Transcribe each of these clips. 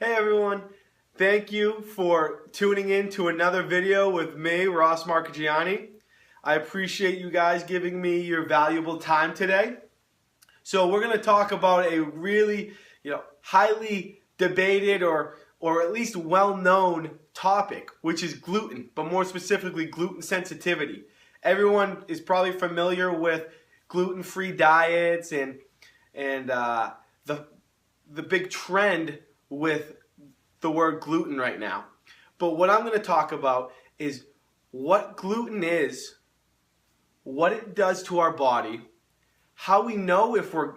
Hey everyone, thank you for tuning in to another video with me, Ross Marchigiani. I appreciate you guys giving me your valuable time today. So we're going to talk about a really, highly debated or at least well-known topic, which is gluten, but more specifically gluten sensitivity. Everyone is probably familiar with gluten-free diets and the big trend with the word gluten right now. But what I'm going to talk about is what gluten is, what it does to our body, how we know if we're,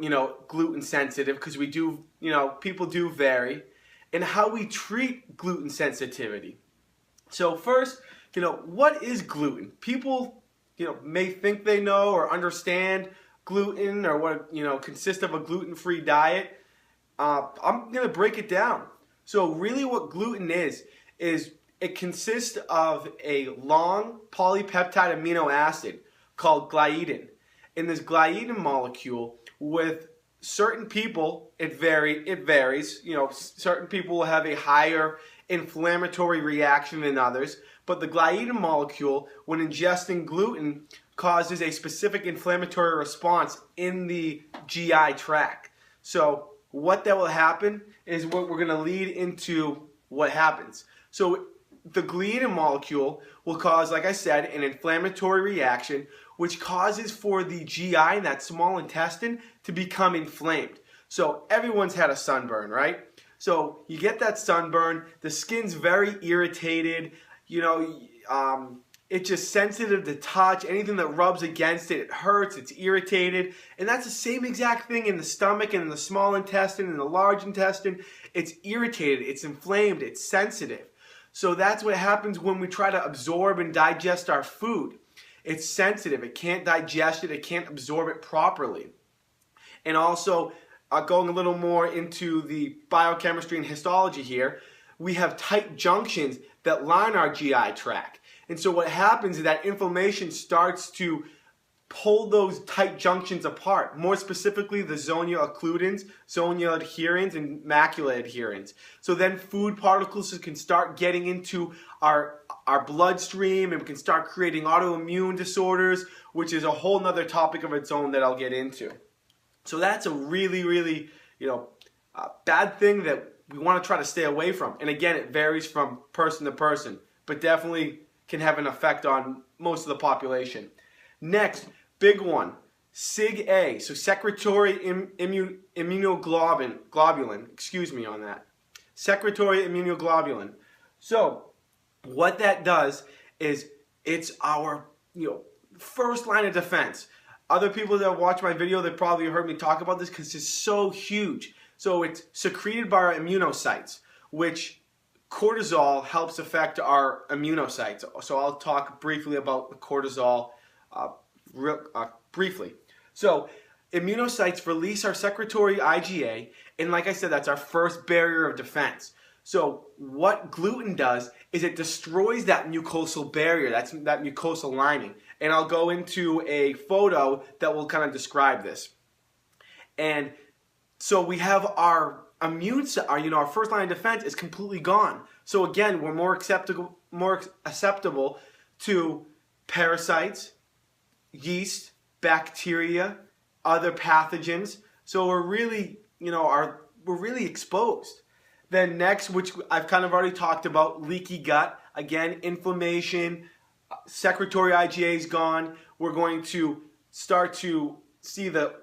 gluten sensitive, because we do, people do vary, and how we treat gluten sensitivity. So first, what is gluten? People, may think they know or understand gluten or what, consists of a gluten-free diet. I'm going to break it down. So really what gluten is it consists of a long polypeptide amino acid called gliadin. And this gliadin molecule, with certain people, it varies. Certain people will have a higher inflammatory reaction than others. But the gliadin molecule, when ingesting gluten, causes a specific inflammatory response in the GI tract. So what that will happen is what we're going to lead into what happens. So the gliadin molecule will cause, like I said, an inflammatory reaction, which causes for the GI and that small intestine to become inflamed. So everyone's had a sunburn, right? So you get that sunburn, the skin's very irritated, it's just sensitive to touch. Anything that rubs against it, it hurts, it's irritated. And that's the same exact thing in the stomach and in the small intestine and the large intestine. It's irritated, it's inflamed, it's sensitive. So that's what happens when we try to absorb and digest our food. It's sensitive, it can't digest it, it can't absorb it properly. And also, going a little more into the biochemistry and histology here, we have tight junctions that line our GI tract. And so what happens is that inflammation starts to pull those tight junctions apart, more specifically the zona occludens, zona adherens, and macula adherens. So then food particles can start getting into our bloodstream, and we can start creating autoimmune disorders, which is a whole nother topic of its own that I'll get into. So that's a really, bad thing that we want to try to stay away from. And again, it varies from person to person, but definitely can have an effect on most of the population. Next, big one, SIG-A, so secretory immunoglobulin, excuse me on that. Secretory immunoglobulin. So what that does is it's our first line of defense. Other people that have watched my video, they probably heard me talk about this because it's so huge. So it's secreted by our immunocytes, which cortisol helps affect our immunocytes. So I'll talk briefly about the cortisol briefly. So immunocytes release our secretory IgA, and like I said, that's our first barrier of defense. So what gluten does is it destroys that mucosal barrier, that mucosal lining. And I'll go into a photo that will kind of describe this. And so we have our our first line of defense is completely gone. So again, we're more acceptable to parasites, yeast, bacteria, other pathogens. So we're really, we're really exposed. Then next, which I've kind of already talked about, leaky gut. Again, inflammation, secretory IgA is gone. We're going to start to see the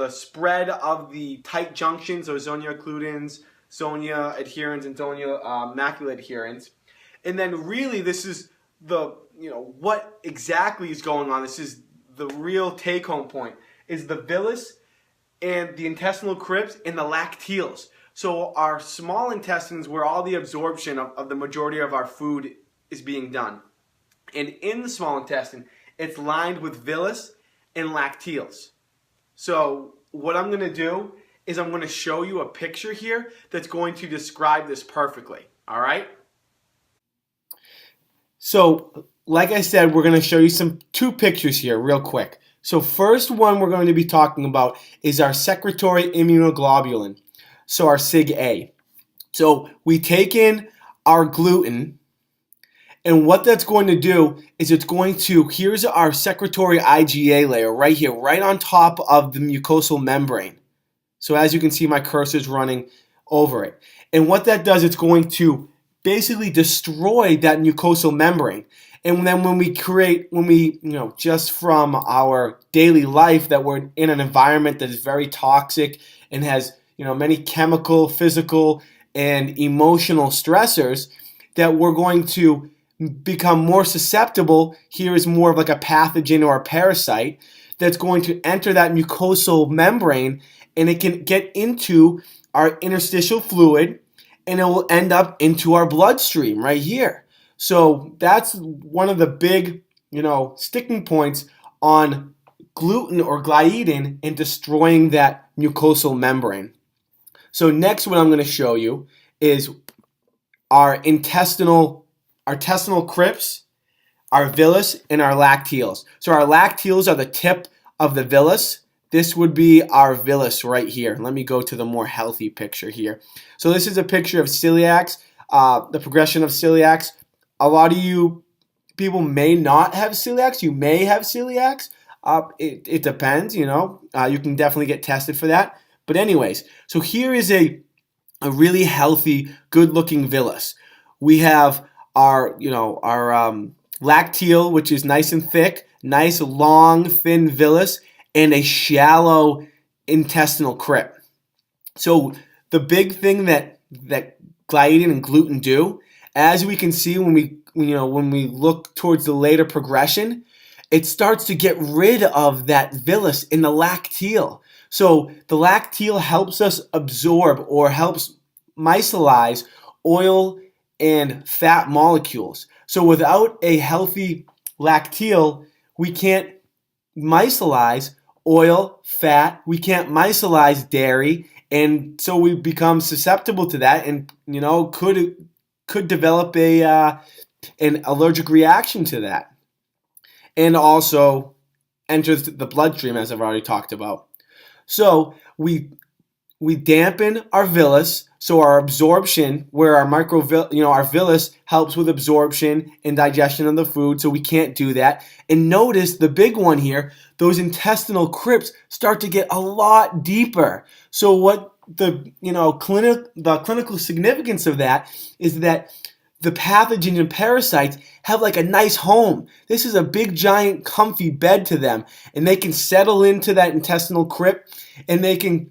spread of the tight junctions, or zona occludens, zona adherens, and zona macula adherens. And then really this is what exactly is going on. This is the real take-home point, is the villus and the intestinal crypts and the lacteals. So our small intestines, where all the absorption of the majority of our food is being done. And in the small intestine, it's lined with villus and lacteals. So what I'm going to do is I'm going to show you a picture here that's going to describe this perfectly. All right? So like I said, we're going to show you two pictures here real quick. So first one we're going to be talking about is our secretory immunoglobulin, so our SIG-A. So we take in our gluten, and what that's going to do is it's going to, here's our secretory IgA layer right here, right on top of the mucosal membrane. So as you can see, my cursor is running over it. And what that does, it's going to basically destroy that mucosal membrane. And then when we, just from our daily life that we're in an environment that is very toxic and has, many chemical, physical, and emotional stressors, that we're going to become more susceptible. Here is more of like a pathogen or a parasite that's going to enter that mucosal membrane, and it can get into our interstitial fluid, and it will end up into our bloodstream right here. So that's one of the big, sticking points on gluten or gliadin in destroying that mucosal membrane. So next, what I'm going to show you is our intestinal crypts, our villus, and our lacteals. So our lacteals are the tip of the villus. This would be our villus right here. Let me go to the more healthy picture here. So this is a picture of celiacs, the progression of celiacs. A lot of you people may not have celiacs. You may have celiacs. It depends, you can definitely get tested for that. But anyways, so here is a really healthy, good-looking villus. We have our lacteal, which is nice and thick, nice, long, thin villus, and a shallow intestinal crypt. So the big thing that gliadin and gluten do, as we can see when we look towards the later progression, it starts to get rid of that villus in the lacteal. So the lacteal helps us absorb or helps micelize oil and fat molecules. So without a healthy lacteal, we can't micelize oil, fat, we can't micelize dairy, and so we become susceptible to that, and could develop an allergic reaction to that, and also enters the bloodstream, as I've already talked about. So we dampen our villus, so our absorption, where our our villus helps with absorption and digestion of the food, so we can't do that. And notice the big one here, those intestinal crypts start to get a lot deeper. So what the clinical significance of that is that the pathogens and parasites have like a nice home. This is a big, giant, comfy bed to them, and they can settle into that intestinal crypt, and they can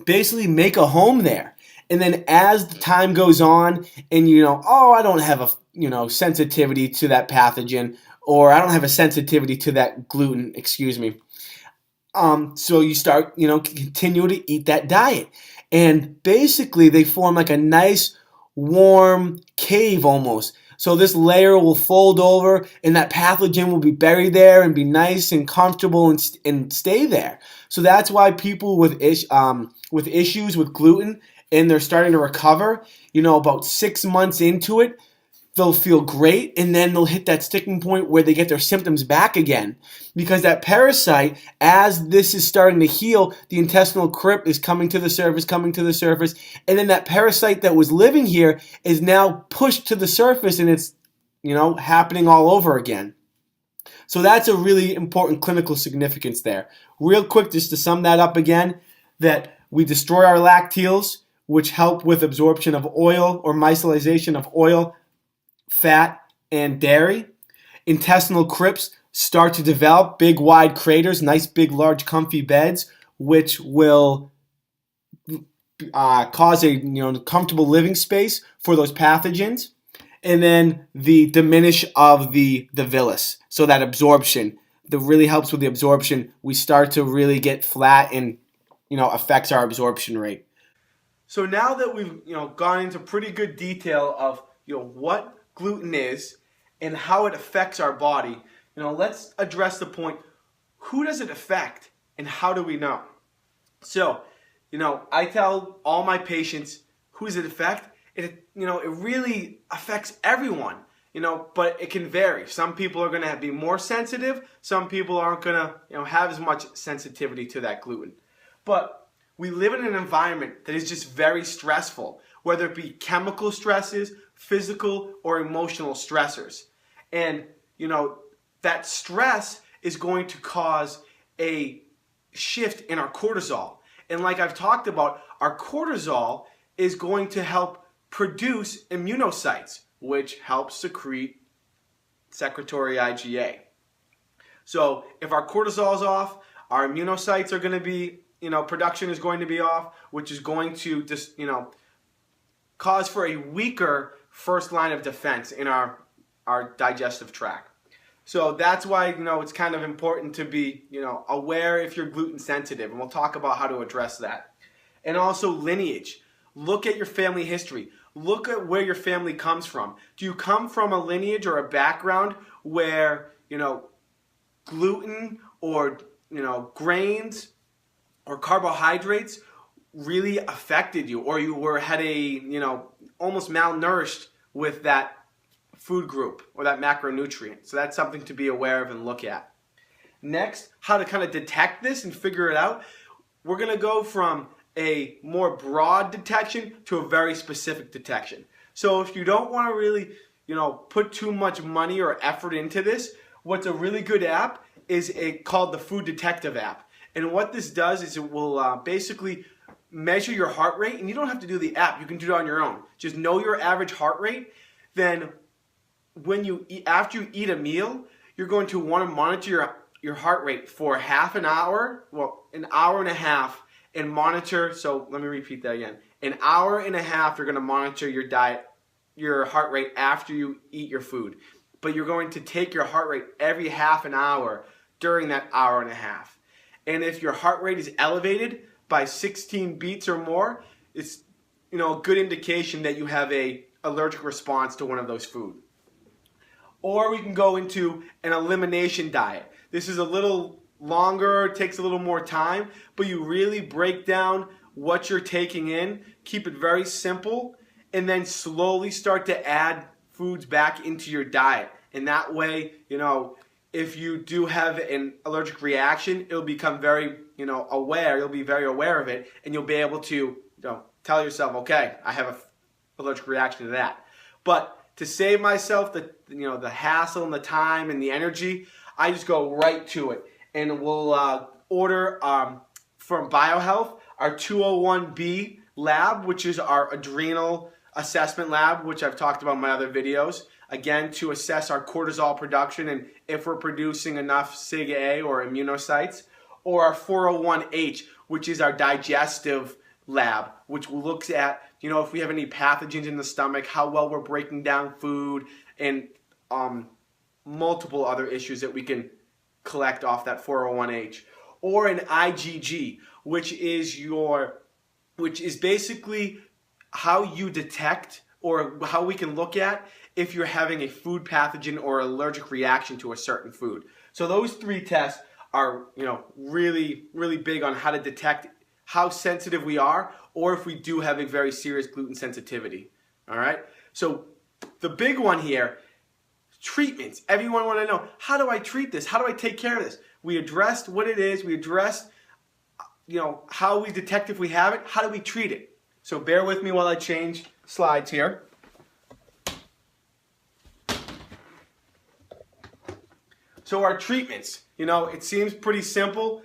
basically make a home there. And then as the time goes on, and I don't have a sensitivity to that pathogen, or I don't have a sensitivity to that gluten, excuse me. So you start, continue to eat that diet, and basically they form like a nice warm cave almost. So this layer will fold over, and that pathogen will be buried there and be nice and comfortable and stay there. So that's why people with issues with gluten, and they're starting to recover, about 6 months into it, they'll feel great, and then they'll hit that sticking point where they get their symptoms back again. Because that parasite, as this is starting to heal, the intestinal crypt is coming to the surface, and then that parasite that was living here is now pushed to the surface, and it's, happening all over again. So that's a really important clinical significance there. Real quick, just to sum that up again, that we destroy our lacteals, which help with absorption of oil or micellization of oil, fat, and dairy. Intestinal crypts start to develop big, wide craters, nice, big, large, comfy beds, which will cause a comfortable living space for those pathogens. And then the diminish of the villus, so that absorption that really helps with the absorption. We start to really get flat, and affects our absorption rate. So now that we've gone into pretty good detail of what gluten is and how it affects our body, let's address the point: who does it affect, and how do we know? So, I tell all my patients, who does it affect? It really affects everyone, but it can vary. Some people are going to be more sensitive. Some people aren't going to, have as much sensitivity to that gluten. But we live in an environment that is just very stressful. whether it be chemical stresses, physical or emotional stressors. And, you know, that stress is going to cause a shift in our cortisol. And like I've talked about, our cortisol is going to help produce immunocytes, which helps secrete secretory IgA. So if our cortisol is off, our immunocytes are going to be, production is going to be off, which is going to just, cause for a weaker first line of defense in our digestive tract. So that's why, it's kind of important to be, aware if you're gluten sensitive, and we'll talk about how to address that. And also lineage. Look at your family history. Look at where your family comes from. Do you come from a lineage or a background where, gluten or, grains or carbohydrates really affected you, or you had a, almost malnourished with that food group or that macronutrient? So that's something to be aware of and look at. Next, how to kind of detect this and figure it out. We're going to go from a more broad detection to a very specific detection. So if you don't want to really, put too much money or effort into this, what's a really good app is called the Food Detective app. And what this does is it will basically measure your heart rate, and you don't have to do the app. You can do it on your own. Just know your average heart rate. Then when you eat, after you eat a meal, you're going to want to monitor your heart rate for half an hour, an hour and a half, and monitor. So let me repeat that again. An hour and a half, you're going to monitor your heart rate after you eat your food. But you're going to take your heart rate every half an hour during that hour and a half. And if your heart rate is elevated by 16 beats or more, it's a good indication that you have a allergic response to one of those foods. Or we can go into an elimination diet. This is a little longer, takes a little more time, but you really break down what you're taking in, keep it very simple, and then slowly start to add foods back into your diet. And that way, if you do have an allergic reaction, it'll become very, aware. You'll be very aware of it, and you'll be able to, tell yourself, okay, I have an allergic reaction to that. But to save myself the hassle and the time and the energy, I just go right to it. And we'll order from BioHealth our 201B lab, which is our adrenal assessment lab, which I've talked about in my other videos. Again, to assess our cortisol production and if we're producing enough SIG-A or immunocytes. Or our 401H, which is our digestive lab, which looks at, if we have any pathogens in the stomach, how well we're breaking down food, and multiple other issues that we can collect off that 401H. Or an IgG, which is basically how you detect, or how we can look at if you're having a food pathogen or allergic reaction to a certain food. So those three tests are, really, really big on how to detect how sensitive we are, or if we do have a very serious gluten sensitivity. All right? So the big one here, treatments. Everyone want to know, how do I treat this? How do I take care of this? We addressed what it is. We addressed, how we detect if we have it. How do we treat it? So bear with me while I change slides here. So our treatments, it seems pretty simple.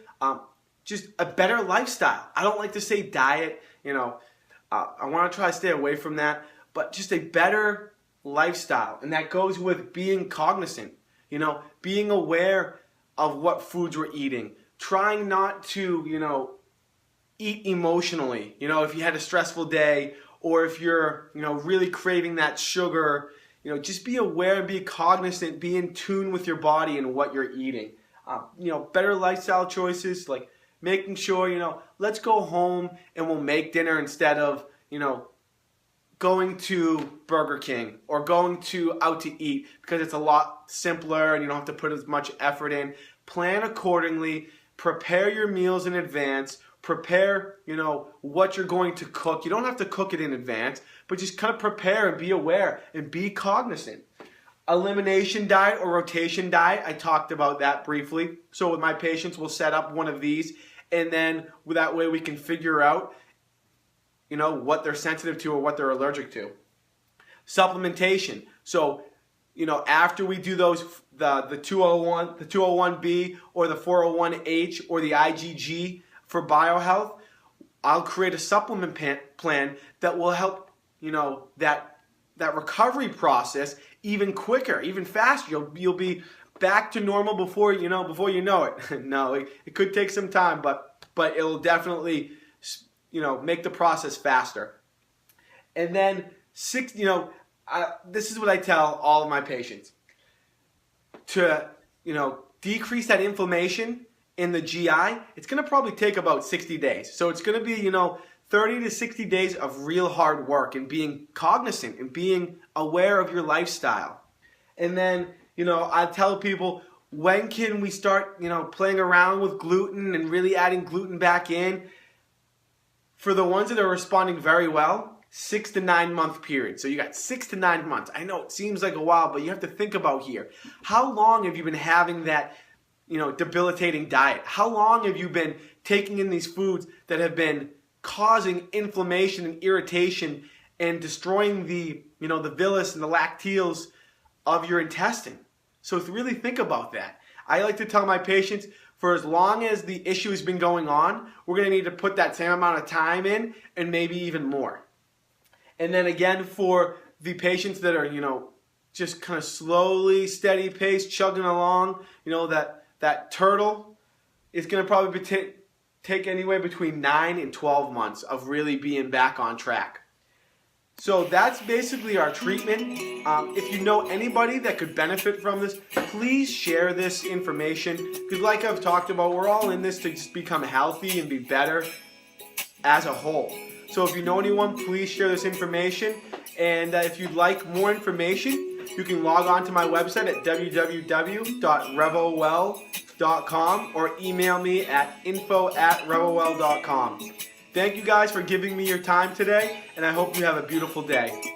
Just a better lifestyle. I don't like to say diet, I want to try to stay away from that, but just a better lifestyle. And that goes with being cognizant, being aware of what foods we're eating, trying not to, eat emotionally. If you had a stressful day, or if you're, really craving that sugar, just be aware, be cognizant, be in tune with your body and what you're eating. Better lifestyle choices, like making sure, let's go home and we'll make dinner instead of, going to Burger King or going out to eat, because it's a lot simpler and you don't have to put as much effort in. Plan accordingly, prepare your meals in advance, prepare, what you're going to cook. You don't have to cook it in advance, but just kind of prepare and be aware and be cognizant. Elimination diet or rotation diet, I talked about that briefly. So with my patients, we'll set up one of these, and then that way we can figure out what they're sensitive to or what they're allergic to. Supplementation. So, after we do those, the 201, the 201B or the 401H or the IgG for biohealth, I'll create a supplement plan that will help, that recovery process even quicker, even faster. You'll be back to normal before you know it. No, it could take some time, but it'll definitely, make the process faster. And then this is what I tell all of my patients. To, decrease that inflammation in the GI, it's going to probably take about 60 days. So it's going to be, 30 to 60 days of real hard work and being cognizant and being aware of your lifestyle. And then, I tell people, when can we start, playing around with gluten and really adding gluten back in? For the ones that are responding very well, 6 to 9 month period. So you got 6 to 9 months. I know it seems like a while, but you have to think about here. How long have you been having that, debilitating diet? How long have you been taking in these foods that have been causing inflammation and irritation and destroying the, the villus and the lacteals of your intestine? So really think about that. I like to tell my patients, for as long as the issue has been going on, we're going to need to put that same amount of time in and maybe even more. And then again, for the patients that are, just kind of slowly, steady pace, chugging along, that turtle is going to probably take anywhere between 9 and 12 months of really being back on track. So that's basically our treatment. If you know anybody that could benefit from this, please share this information. Because like I've talked about, we're all in this to just become healthy and be better as a whole. So if you know anyone, please share this information. And if you'd like more information, you can log on to my website at www.revowell.com or email me at info@revowell.com. Thank you guys for giving me your time today, and I hope you have a beautiful day.